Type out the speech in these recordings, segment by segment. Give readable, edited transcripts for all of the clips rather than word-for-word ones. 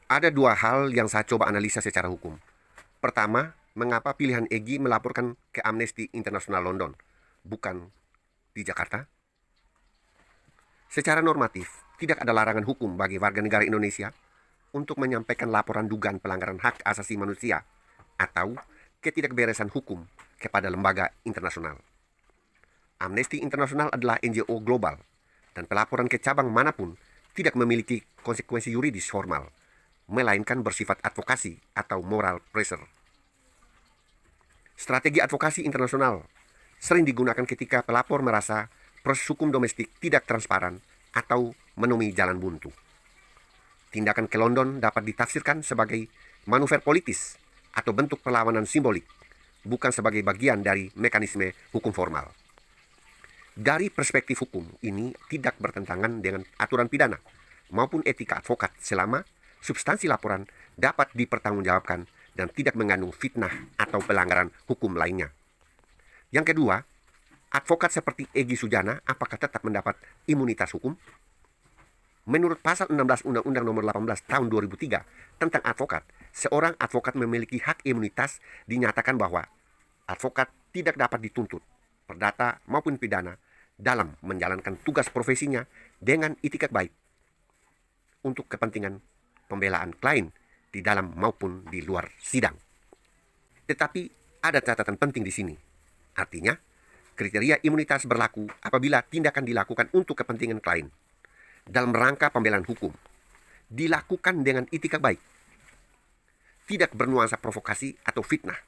Ada dua hal yang saya coba analisa secara hukum. Pertama, mengapa pilihan Egy melaporkan ke Amnesty International London, bukan di Jakarta? Secara normatif, tidak ada larangan hukum bagi warga negara Indonesia untuk menyampaikan laporan dugaan pelanggaran hak asasi manusia atau ketidakberesan hukum kepada lembaga internasional. Amnesty International adalah NGO global, dan pelaporan ke cabang manapun tidak memiliki konsekuensi yuridis formal, melainkan bersifat advokasi atau moral pressure. Strategi advokasi internasional sering digunakan ketika pelapor merasa proses hukum domestik tidak transparan atau menemui jalan buntu. Tindakan ke London dapat ditafsirkan sebagai manuver politis atau bentuk perlawanan simbolik, bukan sebagai bagian dari mekanisme hukum formal. Dari perspektif hukum, ini tidak bertentangan dengan aturan pidana maupun etika advokat selama substansi laporan dapat dipertanggungjawabkan dan tidak mengandung fitnah atau pelanggaran hukum lainnya. Yang kedua, advokat seperti Egy Sujana apakah tetap mendapat imunitas hukum? Menurut pasal 16 Undang-Undang Nomor 18 Tahun 2003 tentang advokat, seorang advokat memiliki hak imunitas dinyatakan bahwa advokat tidak dapat dituntut, perdata maupun pidana, dalam menjalankan tugas profesinya dengan itikat baik untuk kepentingan pembelaan klien di dalam maupun di luar sidang. Tetapi ada catatan penting di sini. Artinya, kriteria imunitas berlaku apabila tindakan dilakukan untuk kepentingan klien dalam rangka pembelaan hukum, dilakukan dengan itikat baik, tidak bernuansa provokasi atau fitnah,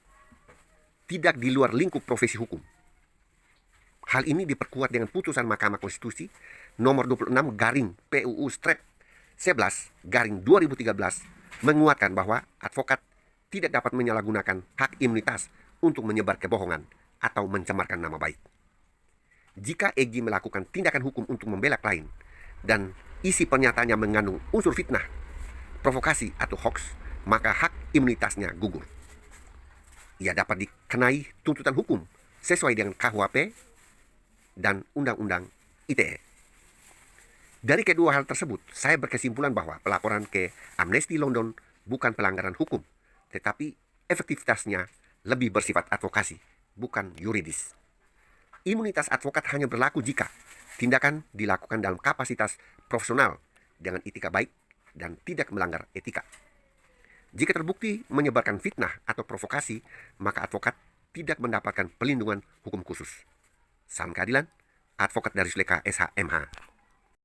tidak di luar lingkup profesi hukum. Hal ini diperkuat dengan putusan Mahkamah Konstitusi nomor 26 garing PUU Strep 11 garing 2013 menguatkan bahwa advokat tidak dapat menyalahgunakan hak imunitas untuk menyebar kebohongan atau mencemarkan nama baik. Jika Egy melakukan tindakan hukum untuk membela klien dan isi pernyataannya mengandung unsur fitnah, provokasi atau hoax, maka hak imunitasnya gugur. Ia dapat dikenai tuntutan hukum sesuai dengan KUHP dan Undang-Undang ITE. Dari kedua hal tersebut, saya berkesimpulan bahwa pelaporan ke Amnesty London bukan pelanggaran hukum, tetapi efektivitasnya lebih bersifat advokasi, bukan yuridis. Imunitas advokat hanya berlaku jika tindakan dilakukan dalam kapasitas profesional dengan etika baik dan tidak melanggar etika. Jika terbukti menyebarkan fitnah atau provokasi, maka advokat tidak mendapatkan pelindungan hukum khusus. Salam keadilan, advokat dari Suleka SHMH.